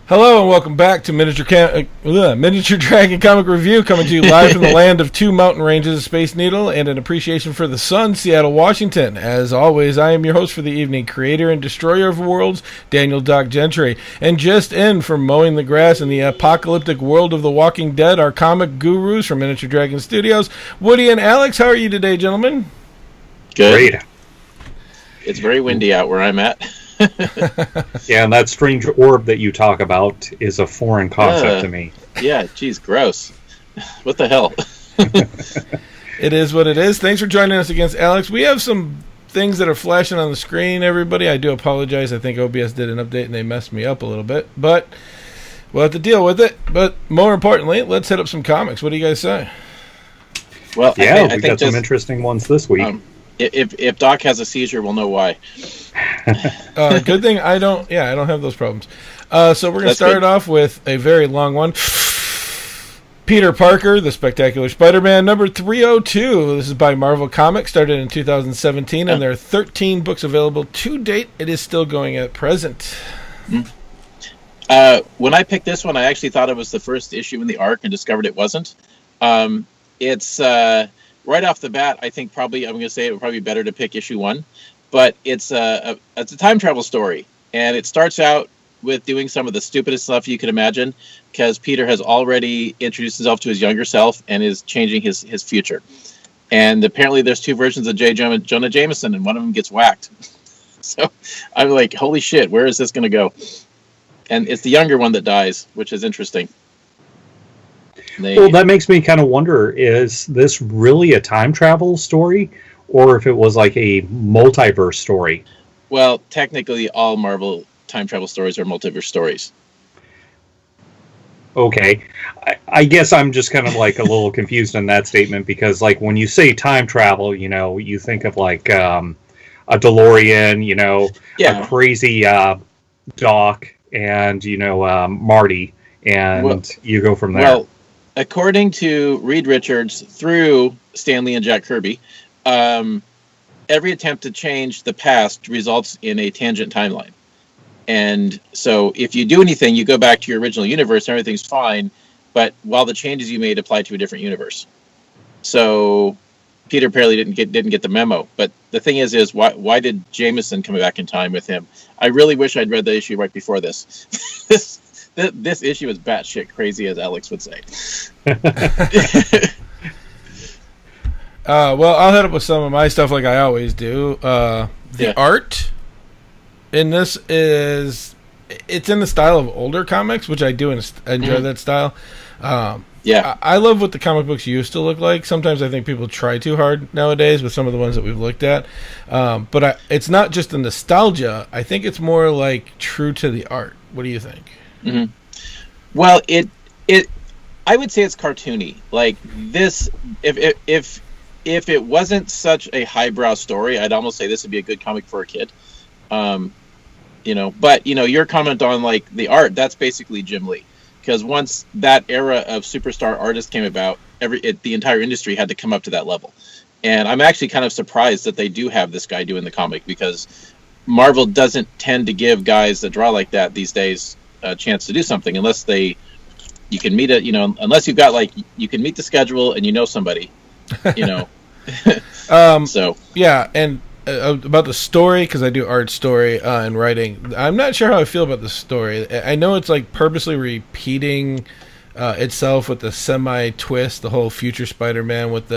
Hello and welcome back to Miniature Dragon Comic Review, coming to you live from the land of two mountain ranges, Space Needle, and an appreciation for the sun, Seattle, Washington. As always, I am your host for the evening, creator and destroyer of worlds, Daniel Doc Gentry. And just in from mowing the grass in the apocalyptic world of the Walking Dead, our comic gurus from Miniature Dragon Studios, Woody and Alex. How are you today, gentlemen? Good. Great. It's very windy out where I'm at. Yeah, and that strange orb that you talk about is a foreign concept to me. Yeah, geez, gross. What the hell? It is what it is. Thanks for joining us against Alex. We have some things that are flashing on the screen, everybody. I do apologize. I think OBS did an update and they messed me up a little bit, but we'll have to deal with it. But more importantly, let's hit up some comics. What do you guys say? Well, yeah, we got some interesting ones this week. If Doc has a seizure, we'll know why. Good thing I don't have those problems. So we're going to start off with a very long one. Peter Parker, The Spectacular Spider-Man, number 302. This is by Marvel Comics, started in 2017, and there are 13 books available to date. It is still going at present. When I picked this one, I actually thought it was the first issue in the arc and discovered it wasn't. It's... right off the bat, I think I'm going to say it would probably be better to pick issue 1, but it's a time travel story, and it starts out with doing some of the stupidest stuff you could imagine, because Peter has already introduced himself to his younger self and is changing his future. And apparently there's two versions of J. Jonah Jameson, and one of them gets whacked. So I'm like, holy shit, where is this going to go? And it's the younger one that dies, which is interesting. Well, that makes me kind of wonder, is this really a time travel story, or if it was like a multiverse story? Well, technically, all Marvel time travel stories are multiverse stories. Okay. I guess I'm just kind of like a little confused in that statement, because like when you say time travel, you think of like a DeLorean, a crazy Doc, and, Marty, and you go from there. Well, according to Reed Richards through Stan Lee and Jack Kirby, every attempt to change the past results in a tangent timeline. And so if you do anything, you go back to your original universe, everything's fine, but while the changes you made apply to a different universe. So Peter apparently didn't get the memo. But the thing is why did Jameson come back in time with him? I really wish I'd read the issue right before this. This issue is batshit crazy, as Alex would say. Well, I'll hit up with some of my stuff like I always do. The art in this it's in the style of older comics, which I do enjoy that style. I love what the comic books used to look like. Sometimes I think people try too hard nowadays with some of the ones that we've looked at. But it's not just the nostalgia. I think it's more like true to the art. What do you think? Mm-hmm. Well, I would say it's cartoony. Like this, if it wasn't such a highbrow story, I'd almost say this would be a good comic for a kid. But your comment on like the art, that's basically Jim Lee, because once that era of superstar artists came about, the entire industry had to come up to that level. And I'm actually kind of surprised that they do have this guy doing the comic, because Marvel doesn't tend to give guys that draw like that these days a chance to do something unless you can meet unless you've got like you can meet the schedule and somebody, So yeah, and about the story, because I do art story and writing, I'm not sure how I feel about the story. I know it's like purposely repeating itself with the semi-twist, the whole future Spider-Man with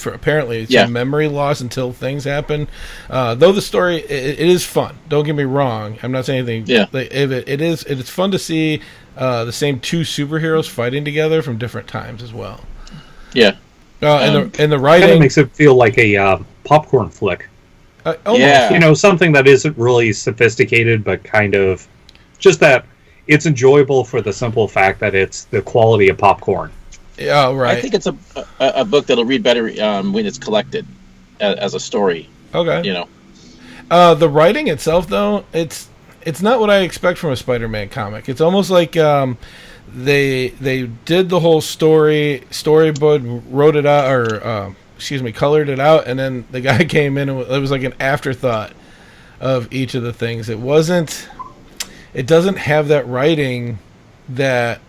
apparently some memory loss until things happen. Though the story, it is fun. Don't get me wrong. I'm not saying anything. Yeah. It's fun to see the same two superheroes fighting together from different times as well. Yeah. And the writing kind of makes it feel like a popcorn flick. Something that isn't really sophisticated, but kind of just that. It's enjoyable for the simple fact that it's the quality of popcorn. Yeah, right. I think it's a book that'll read better when it's collected as a story. Okay. The writing itself, though, it's not what I expect from a Spider-Man comic. It's almost like they did the whole storyboard, wrote it out, or colored it out, and then the guy came in and it was like an afterthought of each of the things. It doesn't have that writing that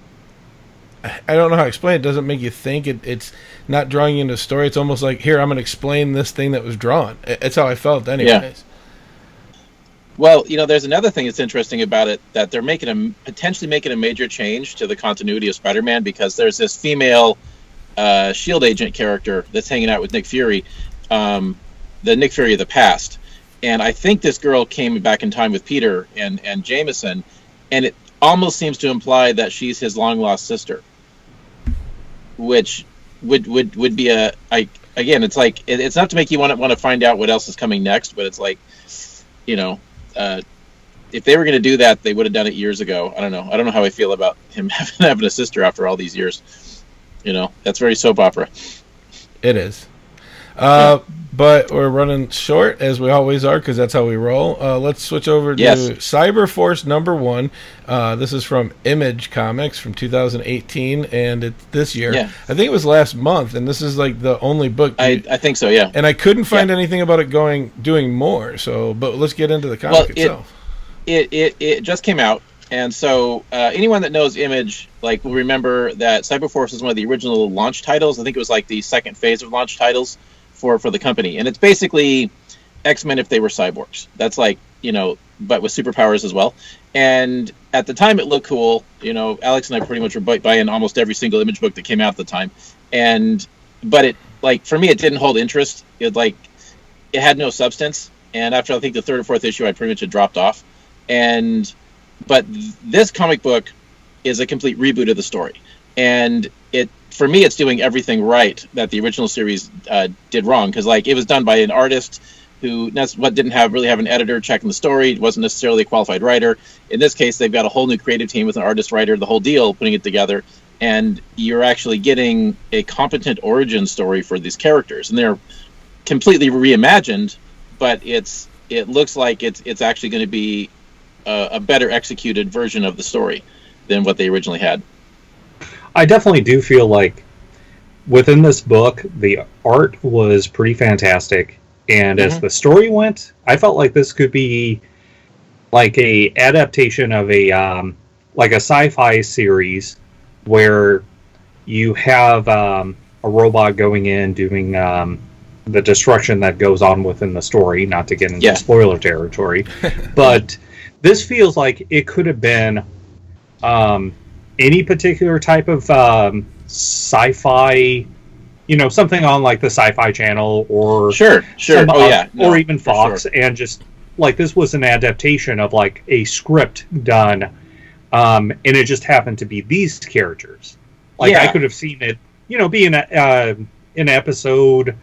I don't know how to explain it. It doesn't make you think. It's not drawing you into a story. It's almost like, here, I'm going to explain this thing that was drawn. It's how I felt anyways. Yeah. Well, there's another thing that's interesting about it, that they're potentially making a major change to the continuity of Spider-Man, because there's this female S.H.I.E.L.D. agent character that's hanging out with Nick Fury, the Nick Fury of the past. And I think this girl came back in time with Peter and Jameson, and it almost seems to imply that she's his long-lost sister, which would be again, it's like, it's not to make you want to find out what else is coming next, but it's like, if they were going to do that, they would have done it years ago. I don't know how I feel about him having a sister after all these years. That's very soap opera. It is. But we're running short, as we always are, because that's how we roll. Let's switch over to Cyberforce #1. This is from Image Comics from 2018, and it's this year. Yeah. I think it was last month, and this is like the only book. I think so, yeah. And I couldn't find anything about it doing more. But let's get into the comic itself. It just came out, and so anyone that knows Image will remember that Cyberforce is one of the original launch titles. I think it was like the second phase of launch titles for the company, and it's basically X-Men if they were cyborgs. That's but with superpowers as well. And at the time, it looked cool. Alex and I pretty much were buying almost every single Image book that came out at the time. But it for me, it didn't hold interest. It had no substance. And after I think the third or fourth issue, I pretty much had dropped off. But this comic book is a complete reboot of the story, and for me, it's doing everything right that the original series did wrong, because it was done by an artist who didn't really have an editor checking the story. It wasn't necessarily a qualified writer. In this case, they've got a whole new creative team with an artist, writer, the whole deal, putting it together, and you're actually getting a competent origin story for these characters, and they're completely reimagined. But it looks like it's actually going to be a better executed version of the story than what they originally had. I definitely do feel like within this book, the art was pretty fantastic, and as the story went, I felt like this could be like a adaptation of a sci-fi series where you have a robot going in doing the destruction that goes on within the story. Not to get into spoiler territory, but this feels like it could have been any particular type of sci-fi, something on the Sci-Fi Channel or sure, or even Fox, and just this was an adaptation of a script done, and it just happened to be these characters. I could have seen it, be an episode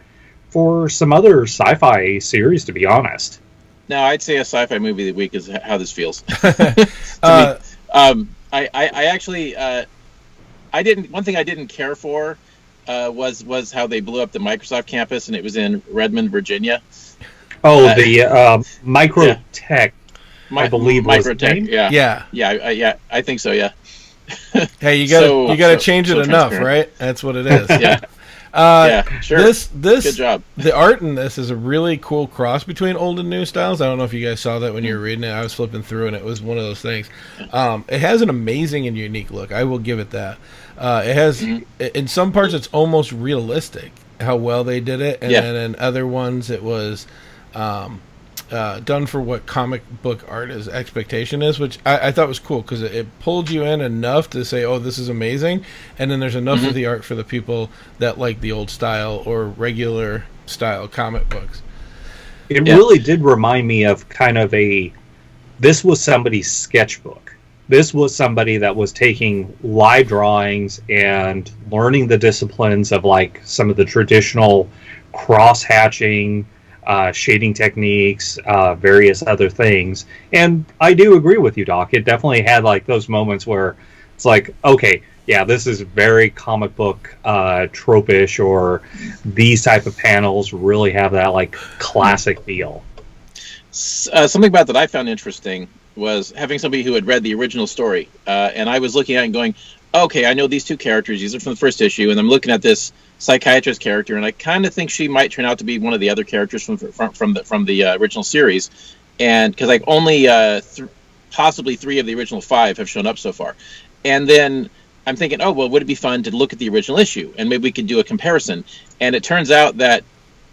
for some other sci-fi series, to be honest. No, I'd say a sci-fi movie of the week is how this feels. To me. I actually one thing I didn't care for was how they blew up the Microsoft campus, and it was in Redmond, Virginia. Oh, the Microtech, I believe. Microtech, yeah. I think so. Yeah. Hey, you got to change it enough, right? That's what it is. Sure. This good job. The art in this is a really cool cross between old and new styles. I don't know if you guys saw that when you were reading it. I was flipping through, and it was one of those things. It has an amazing and unique look. I will give it that. It has, in some parts, it's almost realistic how well they did it, and then in other ones, it was done for what comic book artist expectation is, which I thought was cool, because it pulled you in enough to say, oh, this is amazing, and then there's enough of the art for the people that like the old style or regular style comic books. It really did remind me of this was somebody's sketchbook. This was somebody that was taking live drawings and learning the disciplines of some of the traditional cross-hatching, shading techniques, various other things. And I do agree with you, Doc. It definitely had those moments where it's okay, yeah, this is very comic book trope-ish, or these type of panels really have that classic feel. Something about that I found interesting was having somebody who had read the original story, and I was looking at it and going, okay, I know these two characters, these are from the first issue, and I'm looking at this psychiatrist character, and I kind of think she might turn out to be one of the other characters from the original series, and because only possibly 3 of the original 5 have shown up so far, And then I'm thinking, oh, well, would it be fun to look at the original issue? And maybe we could do a comparison. And it turns out that,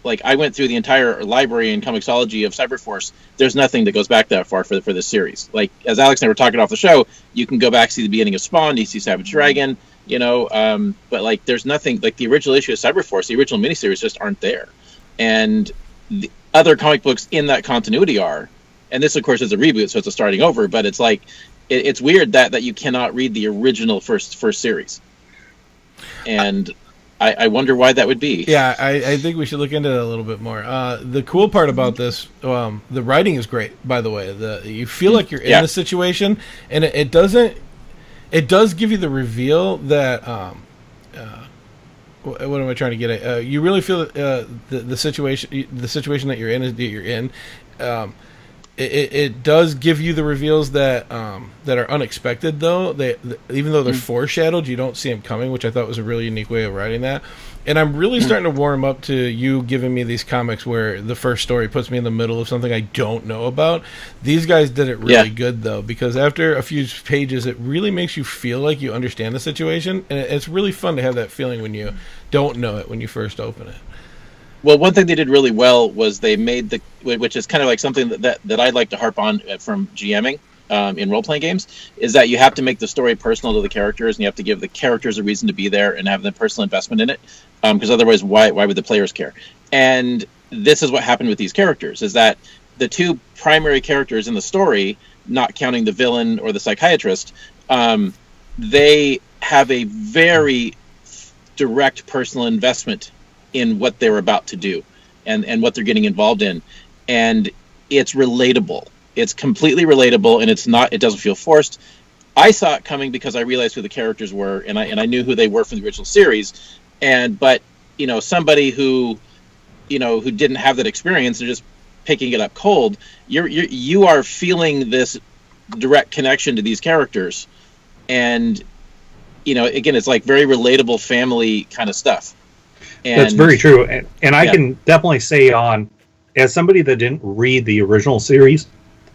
like, I went through the entire library and comicsology of Cyberforce. There's nothing that goes back that far for this series. Like, as Alex and I were talking off the show, you can go back, see the beginning of Spawn, you see Savage Dragon, you know, but, like, there's nothing, like, the original issue of Cyberforce, the original miniseries just aren't there. And the other comic books in that continuity are. And this, of course, is a reboot, so it's a starting over, but it's like, it's weird that you cannot read the original first series. And I wonder why that would be. Yeah, I think we should look into that a little bit more. The cool part about this, the writing is great, by the way. You feel like you're in the situation, and it doesn't. It does give you the reveal that. What am I trying to get at? You really feel the situation that you're in is that you're in. It does give you the reveals that are unexpected, though. Even though they're foreshadowed, you don't see them coming, which I thought was a really unique way of writing that. And I'm really starting to warm up to you giving me these comics where the first story puts me in the middle of something I don't know about. These guys did it really good, though, because after a few pages, it really makes you feel like you understand the situation, and it's really fun to have that feeling when you don't know it when you first open it. Well, one thing they did really well was they made which is kind of like something that I'd like to harp on from GMing in role-playing games, is that you have to make the story personal to the characters, and you have to give the characters a reason to be there and have the personal investment in it, because otherwise, why would the players care? And this is what happened with these characters, is that the two primary characters in the story, not counting the villain or the psychiatrist, they have a very direct personal investment in what they're about to do and what they're getting involved in. And it's relatable. It's completely relatable, and it doesn't feel forced. I saw it coming because I realized who the characters were, and I knew who they were from the original series. But you know, somebody who didn't have that experience and just picking it up cold, you are feeling this direct connection to these characters. And you know, again, it's like very relatable family kind of stuff. And that's very true. And I can definitely say, as somebody that didn't read the original series,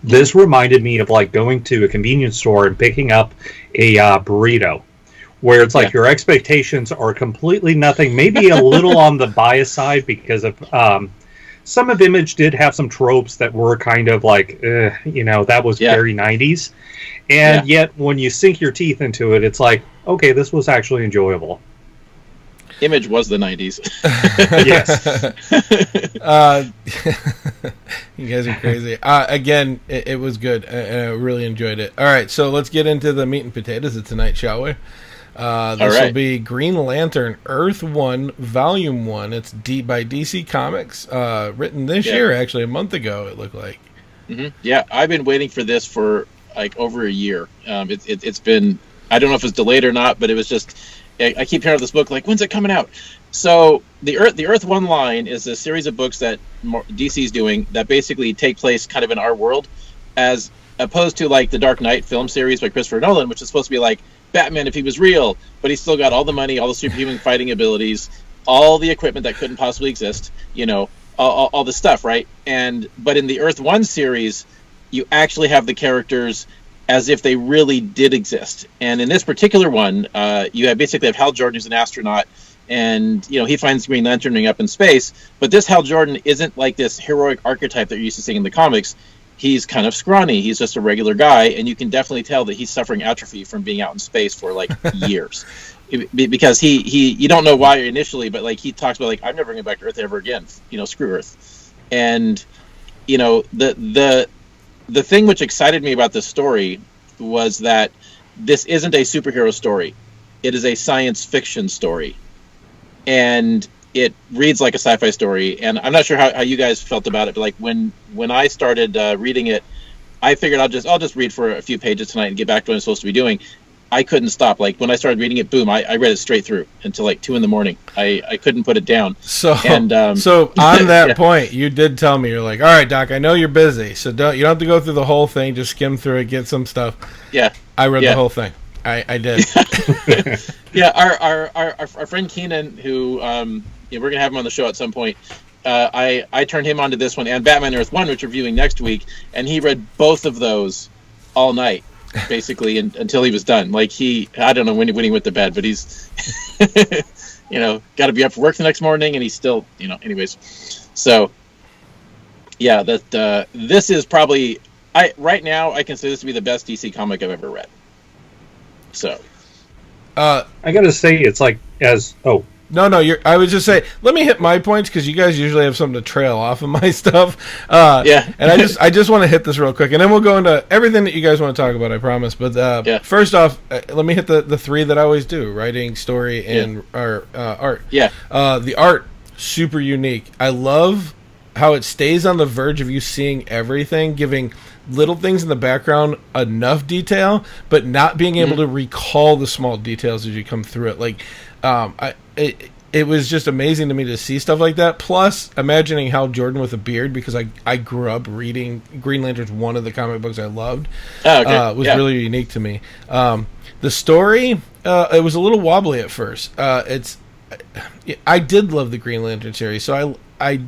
this reminded me of like going to a convenience store and picking up a burrito, where it's like your expectations are completely nothing, maybe a little on the bias side because of some of Image did have some tropes that were kind of like, that was very 90s. And yet when you sink your teeth into it, it's like, okay, this was actually enjoyable. Image was the 90s. Yes. You guys are crazy. Again, it was good, and I really enjoyed it. All right, so let's get into the meat and potatoes of tonight, shall we? This will be Green Lantern Earth 1, Volume 1. It's by DC Comics, written this year, actually, a month ago, it looked like. Mm-hmm. Yeah, I've been waiting for this for like over a year. It's been, I don't know if it's delayed or not, but it was just, I keep hearing of this book, like, when's it coming out? So the Earth One line is a series of books that DC's doing that basically take place kind of in our world, as opposed to like the Dark Knight film series by Christopher Nolan, which is supposed to be like Batman if he was real, but he's still got all the money, all the superhuman fighting abilities, all the equipment that couldn't possibly exist, all the stuff, right? But in the Earth One series, you actually have the characters as if they really did exist. And in this particular one, you basically have Hal Jordan, who's an astronaut, and he finds Green Lantern ring up in space. But this Hal Jordan isn't like this heroic archetype that you're used to seeing in the comics. He's kind of scrawny. He's just a regular guy, and you can definitely tell that he's suffering atrophy from being out in space for like years. Because you don't know why initially, but like he talks about like, I'm never going back to Earth ever again. Screw Earth. And the thing which excited me about this story was that this isn't a superhero story. It is a science fiction story. And it reads like a sci-fi story. And I'm not sure how you guys felt about it, but like when I started reading it, I figured I'll just read for a few pages tonight and get back to what I'm supposed to be doing. I couldn't stop. Like when I started reading it, boom, I read it straight through until like 2 a.m. I couldn't put it down. So on that point, you did tell me, you're like, all right, Doc, I know you're busy, so you don't have to go through the whole thing. Just skim through it, get some stuff. Yeah, I read the whole thing. I did. Yeah, our friend Keenan, who we're gonna have him on the show at some point. I turned him onto this one and Batman Earth 1, which we're reviewing next week, and he read both of those all night. basically, until he was done. Like I don't know when he went to bed, but he's, got to be up for work the next morning, and he's still, anyways. So, yeah, this is probably right now I consider this to be the best DC comic I've ever read. So, I gotta say, it's like No, I was just saying, let me hit my points because you guys usually have something to trail off of my stuff. Yeah. And I just want to hit this real quick, and then we'll go into everything that you guys want to talk about, I promise. But First off, let me hit the three that I always do: writing, story, and art. Yeah. The art, super unique. I love how it stays on the verge of you seeing everything, giving little things in the background enough detail, but not being able to recall the small details as you come through it. Like, it was just amazing to me to see stuff like that. Plus, imagining Hal Jordan with a beard, because I grew up reading Green Lantern's one of the comic books I loved. Was really unique to me. The story, it was a little wobbly at first. I did love the Green Lantern series, so I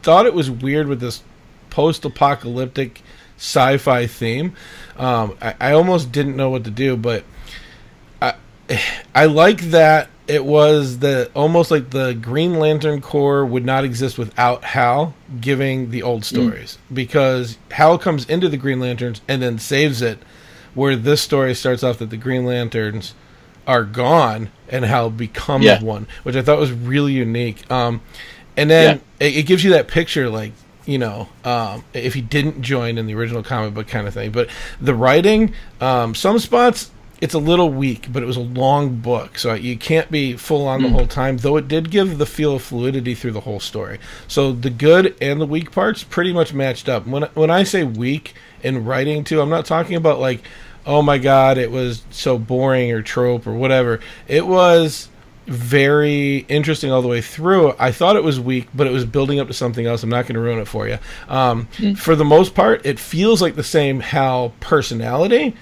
thought it was weird with this post-apocalyptic sci-fi theme. I almost didn't know what to do, but I like that it was almost like the Green Lantern Corps would not exist without Hal giving the old stories, because Hal comes into the Green Lanterns and then saves it, where this story starts off that the Green Lanterns are gone and Hal becomes one, which I thought was really unique. And then it gives you that picture, like, if he didn't join in the original comic book kind of thing. But the writing, some spots, it's a little weak, but it was a long book, so you can't be full on the whole time, though it did give the feel of fluidity through the whole story. So the good and the weak parts pretty much matched up. When I say weak in writing, too, I'm not talking about, like, oh my god, it was so boring or trope or whatever. It was very interesting all the way through. I thought it was weak, but it was building up to something else. I'm not going to ruin it for you. For the most part, it feels like the same Hal personality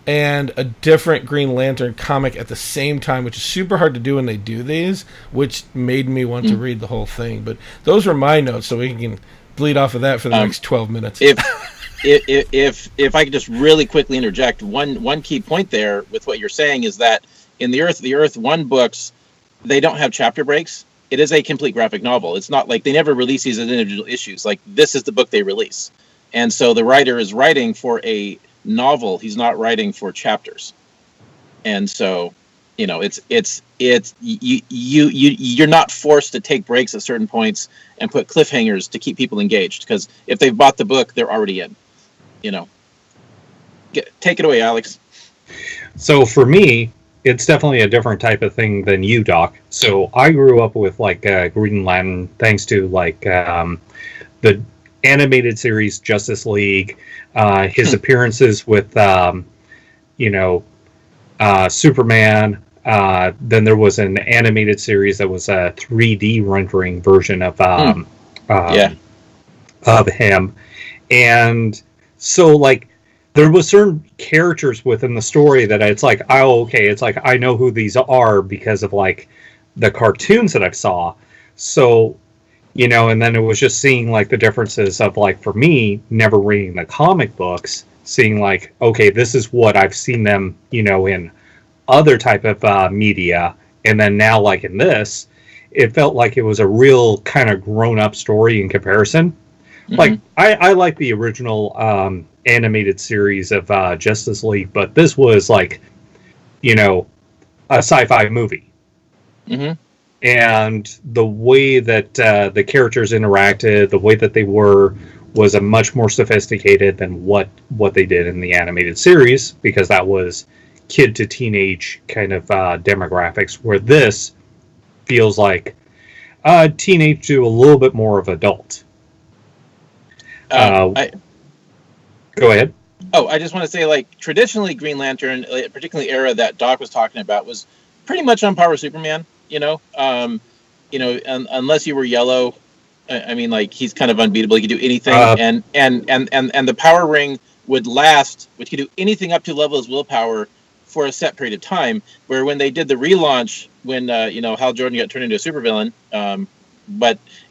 and a different Green Lantern comic at the same time, which is super hard to do when they do these, which made me want to read the whole thing. But those were my notes, so we can bleed off of that for the next 12 minutes. If I could just really quickly interject, one key point there with what you're saying is that in the Earth 1 books, they don't have chapter breaks. It is a complete graphic novel. It's not like they never release these as individual issues. Like, this is the book they release. And so the writer is writing for a novel. He's not writing for chapters. And so, you're not forced to take breaks at certain points and put cliffhangers to keep people engaged, because if they've bought the book, they're already in. Take it away, Alex. So for me, it's definitely a different type of thing than you, Doc. So I grew up with Green Lantern, thanks to the animated series Justice League, his appearances with Superman. Then there was an animated series that was a 3D rendering version of him, and so there was certain characters within the story that it's like, oh, okay, it's like I know who these are because of the cartoons that I saw. So, and then it was just seeing the differences of for me, never reading the comic books, seeing okay, this is what I've seen them, in other type of media, and then now in this, it felt like it was a real kind of grown up story in comparison. I like the original animated series of Justice League, but this was a sci-fi movie. And the way that the characters interacted, the way that they was a much more sophisticated than what they did in the animated series, because that was kid to teenage kind of demographics, where this feels like teenage to a little bit more of adult. Go ahead. Oh, I just want to say, traditionally, Green Lantern, particularly era that Doc was talking about, was pretty much on par with Superman. Unless you were yellow, I mean, he's kind of unbeatable. He could do anything, and the power ring would last, which could do anything up to level his willpower for a set period of time. Where when they did the relaunch, when Hal Jordan got turned into a supervillain, and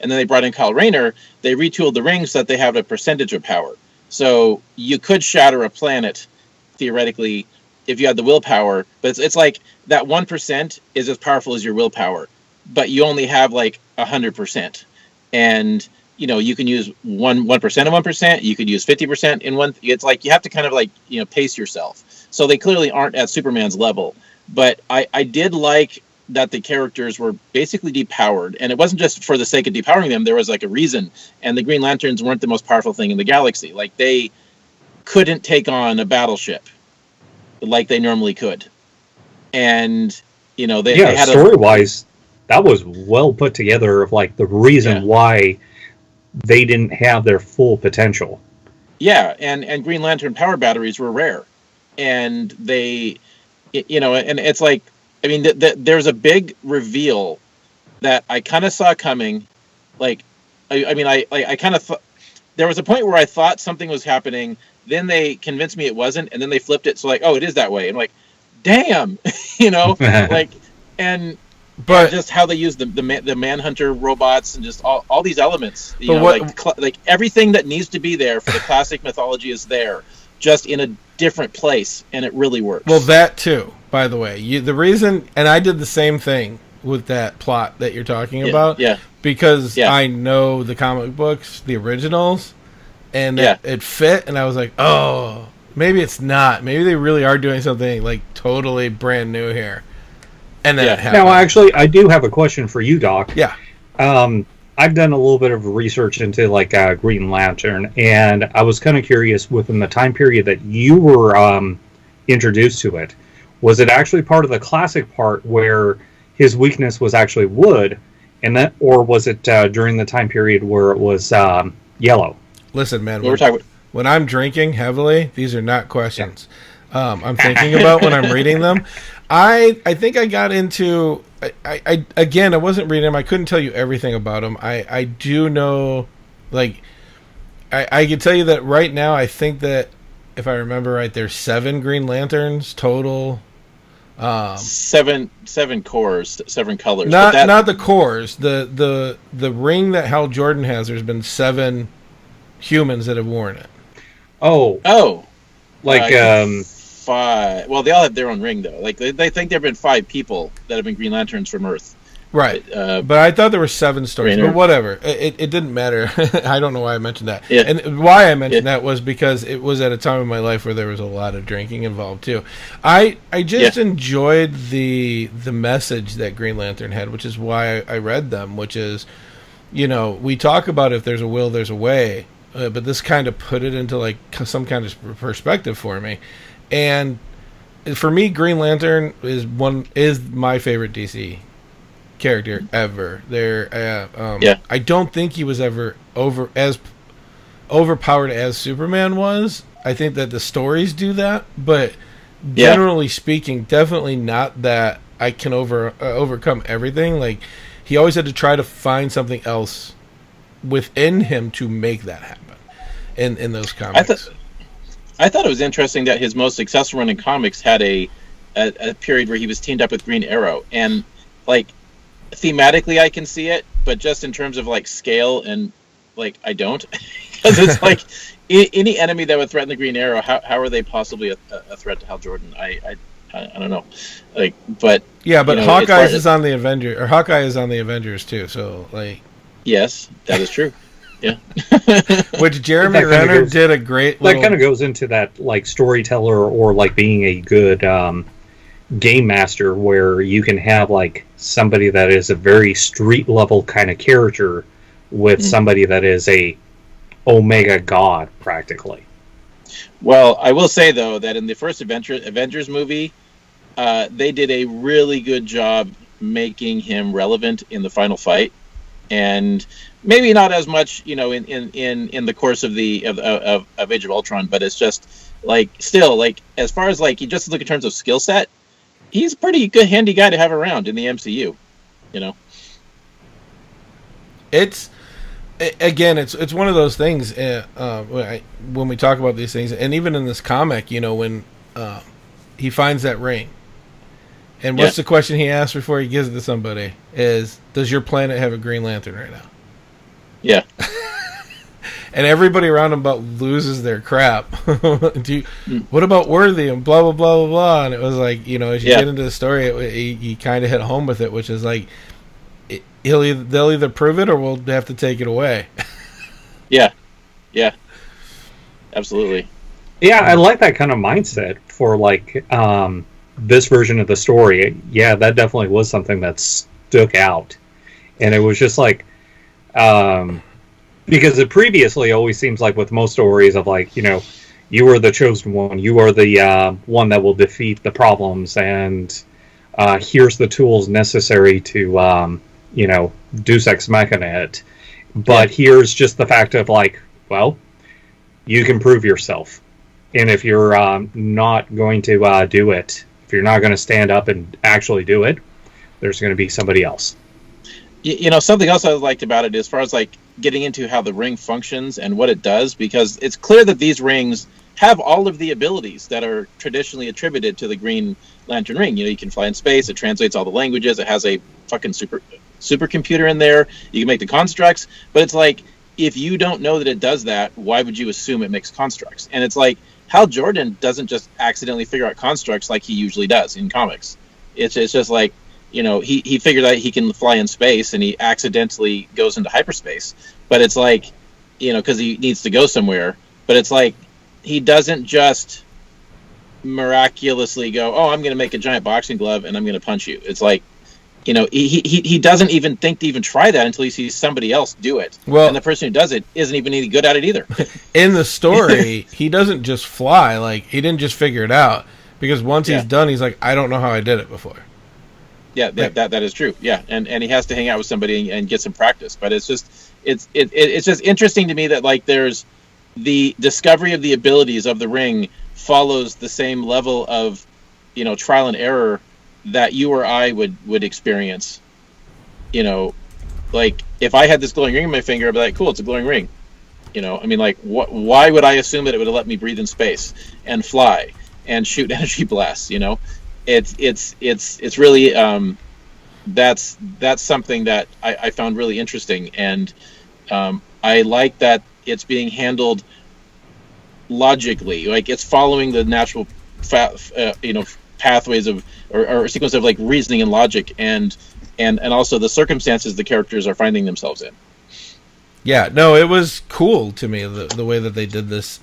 then they brought in Kyle Rayner, they retooled the rings so that they have a percentage of power. So you could shatter a planet theoretically, if you had the willpower, but it's like that 1% is as powerful as your willpower, but you only have like 100%, and you can use 1% of 1%. You could use 50% in one. It's like you have to kind of like pace yourself. So they clearly aren't at Superman's level, but I did like that the characters were basically depowered, and it wasn't just for the sake of depowering them. There was like a reason, and the Green Lanterns weren't the most powerful thing in the galaxy. Like they couldn't take on a battleship like they normally could, and they had story-wise, that was well put together of like the reason why they didn't have their full potential. Yeah, and Green Lantern power batteries were rare, and they, and it's like, I mean, there's a big reveal that I kind of saw coming. Like, I kind of thought there was a point where I thought something was happening. Then they convinced me it wasn't, and then they flipped it. So like, oh, it is that way. And like, damn, like, but just how they use the Manhunter robots and just all these elements. Like everything that needs to be there for the classic mythology is there, just in a different place, and it really works. Well, that too, by the way, the reason, and I did the same thing with that plot that you're talking about. Yeah. Because I know the comic books, the originals. And it fit, and I was like, oh, maybe it's not. Maybe they really are doing something, like, totally brand new here. And then it happened. Now, actually, I do have a question for you, Doc. Yeah. I've done a little bit of research into, like, Green Lantern, and I was kind of curious, within the time period that you were introduced to it, was it actually part of the classic part where his weakness was actually wood, or was it during the time period where it was yellow? Listen, man, when I'm drinking heavily, these are not questions I'm thinking about when I'm reading them. I think I got into... I wasn't reading them. I couldn't tell you everything about them. I do know... Like, I can tell you that right now, I think that, if I remember right, there's 7 Green Lanterns total. Seven cores, 7 colors. Not the cores. The ring that Hal Jordan has, there's been 7... humans that have worn it. Like 5. Well, they all have their own ring though. Like they think there've been 5 people that have been Green Lanterns from Earth. Right. But I thought there were 7 stories. But whatever. It didn't matter. I don't know why I mentioned that. Yeah. And why I mentioned that was because it was at a time in my life where there was a lot of drinking involved too. I just enjoyed the message that Green Lantern had, which is why I read them, which is, we talk about if there's a will, there's a way. But this kind of put it into like some kind of perspective for me, and for me, Green Lantern is my favorite DC character ever. I don't think he was ever overpowered as Superman was. I think that the stories do that, but generally speaking, definitely not that I can overcome everything. Like he always had to try to find something else within him to make that happen in those comics. I thought it was interesting that his most successful run in comics had a period where he was teamed up with Green Arrow, and like thematically I can see it, but just in terms of like scale and like I don't, because it's like any enemy that would threaten the Green Arrow, how are they possibly a threat to Hal Jordan? I don't know, like, but Hawkeye is on the Avengers, or Hawkeye is on the Avengers too, so like. Yes, that is true. Yeah. Which Jeremy Renner did a great little... That kind of goes into that, like, storyteller or, like, being a good game master where you can have, like, somebody that is a very street-level kind of character with somebody that is a Omega God, practically. Well, I will say, though, that in the first Avengers movie, they did a really good job making him relevant in the final fight. And maybe not as much, in the course of of Age of Ultron, but it's just like still like as far as like you just look in terms of skill set, he's a pretty good handy guy to have around in the MCU. It's one of those things when we talk about these things, and even in this comic, when he finds that ring. And what's the question he asks before he gives it to somebody is, does your planet have a Green Lantern right now? Yeah. and everybody around him about loses their crap. What about Worthy and blah blah blah blah blah? And it was like, you know, as you get into the story, he kind of hit home with it, which is like, they'll either prove it or we'll have to take it away. Yeah, absolutely. Yeah, I like that kind of mindset for like this version of the story. Yeah, that definitely was something that stuck out, and it was just like because it previously always seems like with most stories of like, you know, you are the chosen one, you are the one that will defeat the problems, and here's the tools necessary to you know, Deus Ex Machina it. But here's just the fact of like, well, you can prove yourself. And if you're not going to do it, if you're not going to stand up and actually do it, there's going to be somebody else. You know, something else I liked about it as far as like getting into how the ring functions and what it does, because it's clear that these rings have all of the abilities that are traditionally attributed to the Green Lantern ring. You know, you can fly in space, it translates all the languages, it has a fucking supercomputer in there, you can make the constructs, but it's like, if you don't know that it does that, why would you assume it makes constructs? And it's like, Hal Jordan doesn't just accidentally figure out constructs like he usually does in comics. It's just like, you know, he figured out he can fly in space and he accidentally goes into hyperspace. But it's like, you know, because he needs to go somewhere. But it's like, he doesn't just miraculously go, oh, I'm going to make a giant boxing glove and I'm going to punch you. It's like, you know, he doesn't even think to even try that until he sees somebody else do it. Well, and the person who does it isn't even any good at it either. In the story, he doesn't just fly. Like, he didn't just figure it out. Because once he's done, he's like, I don't know how I did it before. Yeah, that is true. Yeah, and he has to hang out with somebody and get some practice. But it's just it's just interesting to me that like there's the discovery of the abilities of the ring follows the same level of, you know, trial and error that you or I would experience. You know, like if I had this glowing ring in my finger, I'd be like, cool, it's a glowing ring. You know, I mean, like, why would I assume that it would have let me breathe in space and fly and shoot energy blasts? You know, it's really that's something that I found really interesting, and I like that it's being handled logically, like it's following the natural you know, pathways of or sequence of like reasoning and logic, and also the circumstances the characters are finding themselves in. Yeah, no, it was cool to me the way that they did this.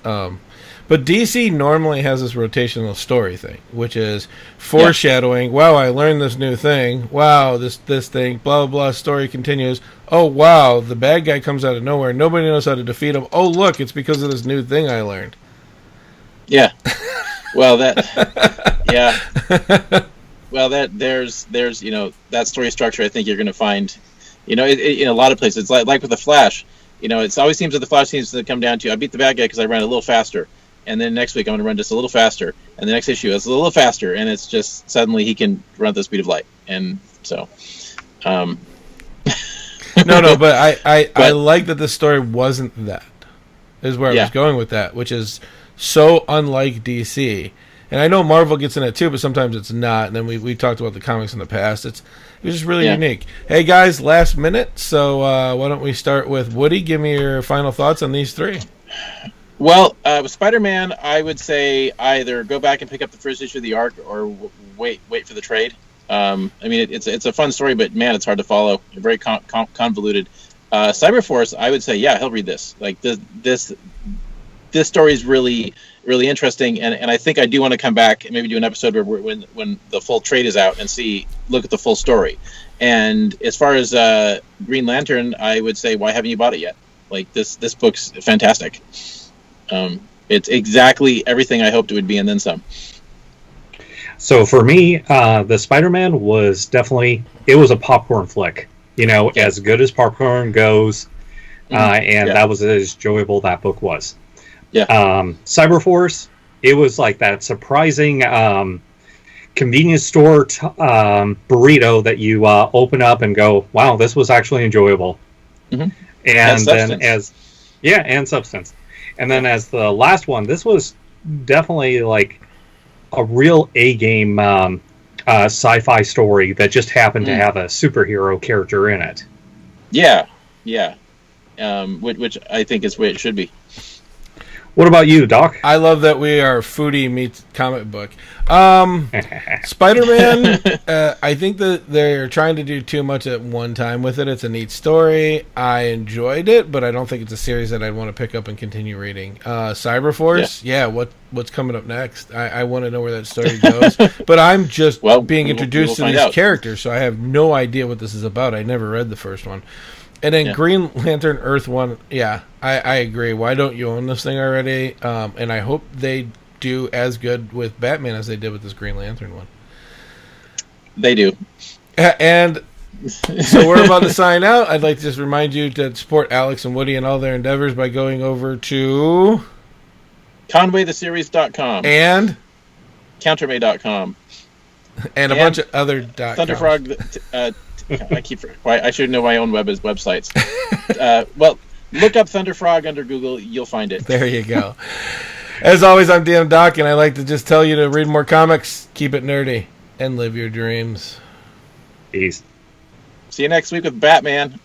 But DC normally has this rotational story thing, which is foreshadowing. Yeah. Wow, I learned this new thing. Wow, this thing. Blah blah. Story continues. Oh wow, the bad guy comes out of nowhere. Nobody knows how to defeat him. Oh look, it's because of this new thing I learned. Yeah. Well, well, there's you know, that story structure. I think you're going to find, you know, in a lot of places. It's like with the Flash. You know, it always seems that the Flash seems to come down to, I beat the bad guy because I ran a little faster, and then next week I'm going to run just a little faster, and the next issue is a little faster, and it's just suddenly he can run at the speed of light, and so. No, but I like that the story wasn't that. Is where I was going with that, which is so unlike DC. And I know Marvel gets in it too, but sometimes it's not. And then we talked about the comics in the past. It was just really unique. Hey guys, last minute, so why don't we start with Woody? Give me your final thoughts on these three. Well, with Spider-Man, I would say either go back and pick up the first issue of the arc, or wait for the trade. I mean, it's a fun story, but man, it's hard to follow. Very convoluted. Cyberforce, I would say, yeah, he'll read this. Like this story is really, really interesting, and I think I do want to come back and maybe do an episode where when the full trade is out and look at the full story. And as far as Green Lantern, I would say, why haven't you bought it yet? Like this book's fantastic. It's exactly everything I hoped it would be, and then some. So for me, the Spider-Man was definitely, it was a popcorn flick. You know, as good as popcorn goes, and that was as enjoyable that book was. Yeah. Cyberforce, it was like that surprising convenience store burrito that you open up and go, wow, this was actually enjoyable. Mm-hmm. And then and substance. And then as the last one, this was definitely like a real A-game sci-fi story that just happened to have a superhero character in it. Yeah. which I think is the way it should be. What about you, Doc? I love that we are foodie meets comic book. Spider-Man, I think that they're trying to do too much at one time with it. It's a neat story. I enjoyed it, but I don't think it's a series that I'd want to pick up and continue reading. Cyberforce, what's coming up next? I want to know where that story goes. But I'm just being introduced to these characters, so I have no idea what this is about. I never read the first one. And then Green Lantern Earth 1, I agree. Why don't you own this thing already? And I hope they do as good with Batman as they did with this Green Lantern one. They do. And so we're about to sign out. I'd like to just remind you to support Alex and Woody in all their endeavors by going over to ConwayTheSeries.com and Countermay.com and a bunch of other Thunderfrog. I should know my own websites. Well, look up Thunderfrog under Google. You'll find it. There you go. As always, I'm DM Doc, and I like to just tell you to read more comics, keep it nerdy, and live your dreams. Peace. See you next week with Batman.